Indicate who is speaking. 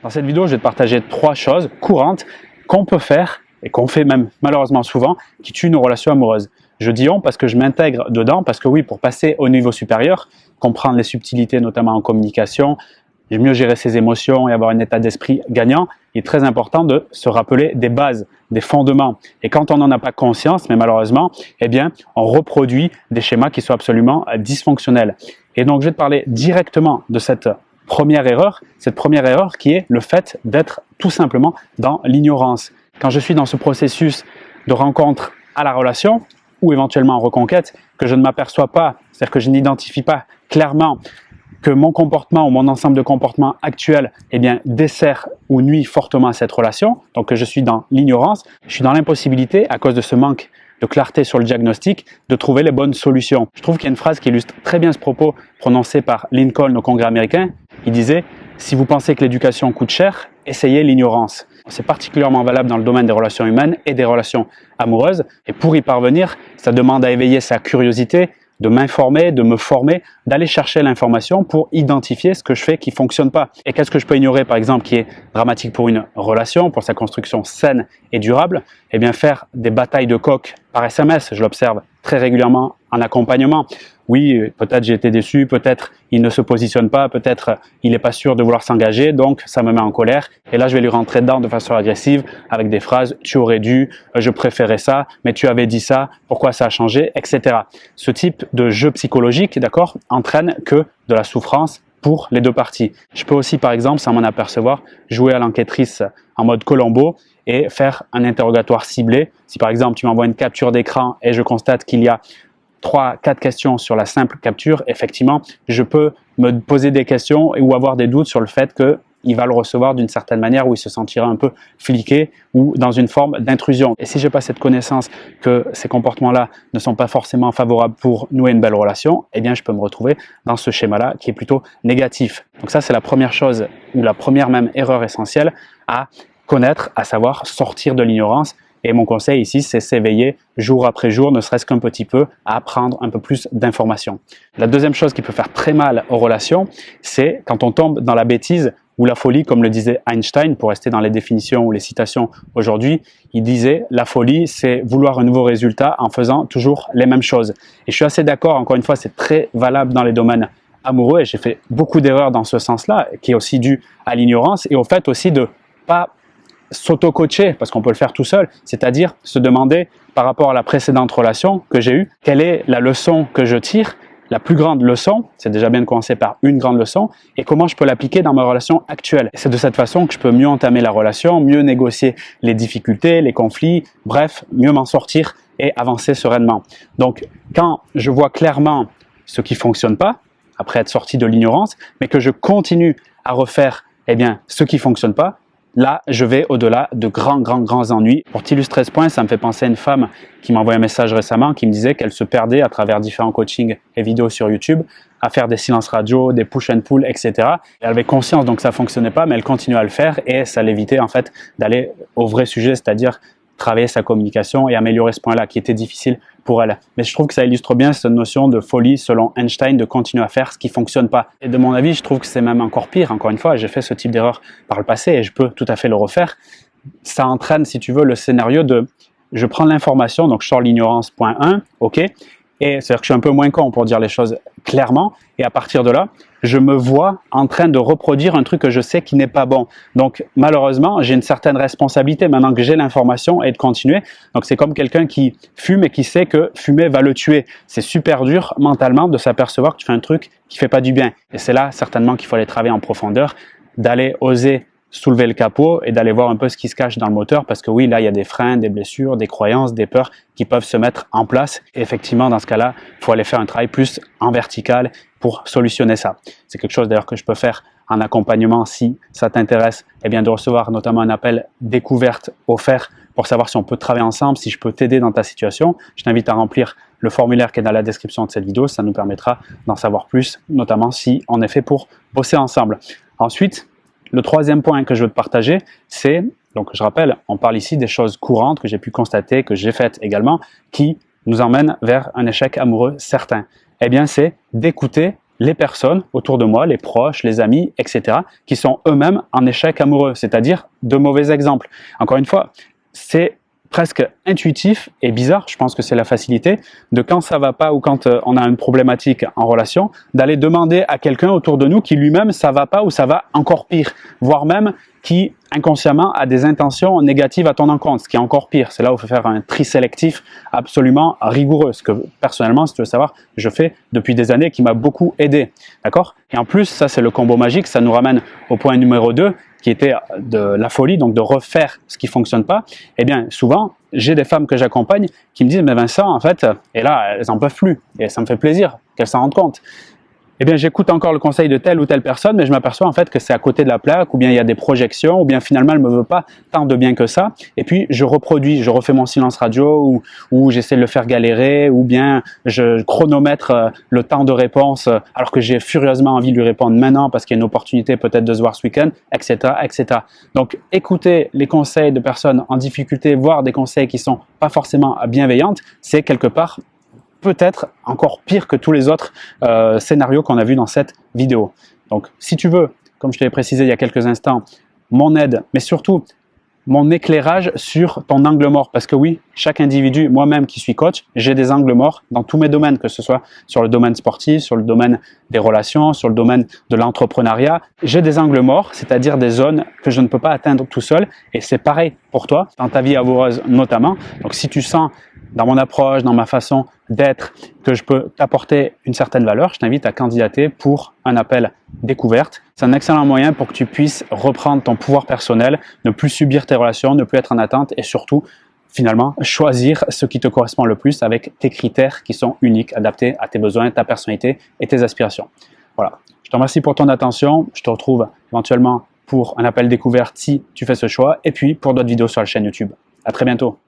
Speaker 1: Dans cette vidéo, je vais te partager 3 choses courantes qu'on peut faire et qu'on fait même malheureusement souvent qui tuent nos relations amoureuses. Je dis on parce que je m'intègre dedans, parce que oui, pour passer au niveau supérieur, comprendre les subtilités notamment en communication, mieux gérer ses émotions et avoir un état d'esprit gagnant, il est très important de se rappeler des bases, des fondements. Et quand on n'en a pas conscience, mais malheureusement, eh bien, on reproduit des schémas qui sont absolument dysfonctionnels. Et donc, je vais te parler directement de cette première erreur qui est le fait d'être tout simplement dans l'ignorance. Quand je suis dans ce processus de rencontre à la relation, ou éventuellement en reconquête, que je ne m'aperçois pas, c'est-à-dire que je n'identifie pas clairement que mon comportement ou mon ensemble de comportements actuels eh bien, dessert ou nuit fortement à cette relation, donc que je suis dans l'ignorance, je suis dans l'impossibilité, à cause de ce manque de clarté sur le diagnostic, de trouver les bonnes solutions. Je trouve qu'il y a une phrase qui illustre très bien ce propos prononcé par Lincoln au Congrès américain. Il disait « Si vous pensez que l'éducation coûte cher, essayez l'ignorance ». C'est particulièrement valable dans le domaine des relations humaines et des relations amoureuses. Et pour y parvenir, ça demande à éveiller sa curiosité, de m'informer, de me former, d'aller chercher l'information pour identifier ce que je fais qui ne fonctionne pas. Et qu'est-ce que je peux ignorer, par exemple, qui est dramatique pour une relation, pour sa construction saine et durable? Eh bien, faire des batailles de coq par SMS, je l'observe très régulièrement en accompagnement. Oui, peut-être j'ai été déçu, peut-être il ne se positionne pas, peut-être il n'est pas sûr de vouloir s'engager, donc ça me met en colère. Et là, je vais lui rentrer dedans de façon agressive avec des phrases « tu aurais dû »,« je préférais ça »,« mais tu avais dit ça, pourquoi ça a changé », etc. Ce type de jeu psychologique, d'accord, entraîne que de la souffrance pour les deux parties. Je peux aussi, par exemple, sans m'en apercevoir, jouer à l'enquêtrice en mode Colombo et faire un interrogatoire ciblé. Si par exemple, tu m'envoies une capture d'écran et je constate qu'il y a 3-4 questions sur la simple capture, effectivement, je peux me poser des questions ou avoir des doutes sur le fait qu'il va le recevoir d'une certaine manière où il se sentira un peu fliqué ou dans une forme d'intrusion. Et si je n'ai pas cette connaissance que ces comportements-là ne sont pas forcément favorables pour nouer une belle relation, eh bien, je peux me retrouver dans ce schéma-là qui est plutôt négatif. Donc ça, c'est la première chose ou la première même erreur essentielle à connaître, à savoir sortir de l'ignorance. Et mon conseil ici, c'est s'éveiller jour après jour, ne serait-ce qu'un petit peu, à apprendre un peu plus d'informations. La deuxième chose qui peut faire très mal aux relations, c'est quand on tombe dans la bêtise ou la folie, comme le disait Einstein, pour rester dans les définitions ou les citations aujourd'hui. Il disait, la folie, c'est vouloir un nouveau résultat en faisant toujours les mêmes choses. Et je suis assez d'accord, encore une fois, c'est très valable dans les domaines amoureux, et j'ai fait beaucoup d'erreurs dans ce sens-là, qui est aussi dû à l'ignorance, et au fait aussi de pas s'auto-coacher, parce qu'on peut le faire tout seul, c'est-à-dire se demander par rapport à la précédente relation que j'ai eue, quelle est la leçon que je tire, la plus grande leçon, c'est déjà bien de commencer par une grande leçon, et comment je peux l'appliquer dans ma relation actuelle. Et c'est de cette façon que je peux mieux entamer la relation, mieux négocier les difficultés, les conflits, bref, mieux m'en sortir et avancer sereinement. Donc, quand je vois clairement ce qui ne fonctionne pas, après être sorti de l'ignorance, mais que je continue à refaire eh bien, ce qui ne fonctionne pas, là, je vais au-delà de grands ennuis. Pour t'illustrer ce point, ça me fait penser à une femme qui m'a envoyé un message récemment qui me disait qu'elle se perdait à travers différents coachings et vidéos sur YouTube à faire des silences radio, des push and pull, etc. Elle avait conscience donc que ça ne fonctionnait pas, mais elle continuait à le faire et ça l'évitait en fait d'aller au vrai sujet, c'est-à-dire travailler sa communication et améliorer ce point-là qui était difficile pour elle. Mais je trouve que ça illustre bien cette notion de folie selon Einstein, de continuer à faire ce qui ne fonctionne pas. Et de mon avis, je trouve que c'est même encore pire. Encore une fois, j'ai fait ce type d'erreur par le passé et je peux tout à fait le refaire. Ça entraîne, si tu veux, le scénario de je prends l'information, donc je sors l'ignorance, point 1, ok, et c'est-à-dire que je suis un peu moins con pour dire les choses clairement, et à partir de là, je me vois en train de reproduire un truc que je sais qui n'est pas bon. Donc malheureusement, j'ai une certaine responsabilité maintenant que j'ai l'information et de continuer. Donc c'est comme quelqu'un qui fume et qui sait que fumer va le tuer. C'est super dur mentalement de s'apercevoir que tu fais un truc qui ne fait pas du bien. Et c'est là certainement qu'il faut aller travailler en profondeur, d'aller oser soulever le capot et d'aller voir un peu ce qui se cache dans le moteur, parce que oui, là, il y a des freins, des blessures, des croyances, des peurs qui peuvent se mettre en place. Et effectivement, dans ce cas-là, il faut aller faire un travail plus en vertical pour solutionner ça. C'est quelque chose d'ailleurs que je peux faire en accompagnement si ça t'intéresse, eh bien de recevoir notamment un appel découverte offert pour savoir si on peut travailler ensemble, si je peux t'aider dans ta situation. Je t'invite à remplir le formulaire qui est dans la description de cette vidéo, ça nous permettra d'en savoir plus, notamment si on est fait pour bosser ensemble. Ensuite, le troisième point que je veux te partager, c'est, donc je rappelle, on parle ici des choses courantes que j'ai pu constater, que j'ai faites également, qui nous emmènent vers un échec amoureux certain. Eh bien, c'est d'écouter les personnes autour de moi, les proches, les amis, etc., qui sont eux-mêmes en échec amoureux, c'est-à-dire de mauvais exemples. Encore une fois, c'est presque intuitif et bizarre, je pense que c'est la facilité, de quand ça va pas ou quand on a une problématique en relation, d'aller demander à quelqu'un autour de nous qui lui-même ça va pas ou ça va encore pire, voire même qui inconsciemment a des intentions négatives à ton encontre, ce qui est encore pire. C'est là où il faut faire un tri sélectif absolument rigoureux, ce que personnellement, si tu veux savoir, je fais depuis des années, qui m'a beaucoup aidé, d'accord? Et en plus, ça c'est le combo magique, ça nous ramène au point numéro 2, qui était de la folie, donc de refaire ce qui ne fonctionne pas. Eh bien, souvent, j'ai des femmes que j'accompagne qui me disent « Mais Vincent, en fait, et là, elles n'en peuvent plus, et ça me fait plaisir qu'elles s'en rendent compte. » Eh bien, j'écoute encore le conseil de telle ou telle personne, mais je m'aperçois en fait que c'est à côté de la plaque, ou bien il y a des projections, ou bien finalement elle ne me veut pas tant de bien que ça. Et puis je reproduis, je refais mon silence radio, ou j'essaie de le faire galérer, ou bien je chronomètre le temps de réponse, alors que j'ai furieusement envie de lui répondre maintenant parce qu'il y a une opportunité peut-être de se voir ce week-end, etc., etc. Donc, écouter les conseils de personnes en difficulté, voire des conseils qui sont pas forcément bienveillantes, c'est quelque part peut-être encore pire que tous les autres scénarios qu'on a vus dans cette vidéo. Donc, si tu veux, comme je te l'ai précisé il y a quelques instants, mon aide, mais surtout mon éclairage sur ton angle mort. Parce que oui, chaque individu, moi-même qui suis coach, j'ai des angles morts dans tous mes domaines, que ce soit sur le domaine sportif, sur le domaine des relations, sur le domaine de l'entrepreneuriat. J'ai des angles morts, c'est-à-dire des zones que je ne peux pas atteindre tout seul. Et c'est pareil pour toi, dans ta vie amoureuse notamment. Donc, si tu sens dans mon approche, dans ma façon d'être, que je peux t'apporter une certaine valeur, je t'invite à candidater pour un appel découverte. C'est un excellent moyen pour que tu puisses reprendre ton pouvoir personnel, ne plus subir tes relations, ne plus être en attente et surtout, finalement, choisir ce qui te correspond le plus avec tes critères qui sont uniques, adaptés à tes besoins, ta personnalité et tes aspirations. Voilà. Je te remercie pour ton attention. Je te retrouve éventuellement pour un appel découverte si tu fais ce choix et puis pour d'autres vidéos sur la chaîne YouTube. À très bientôt.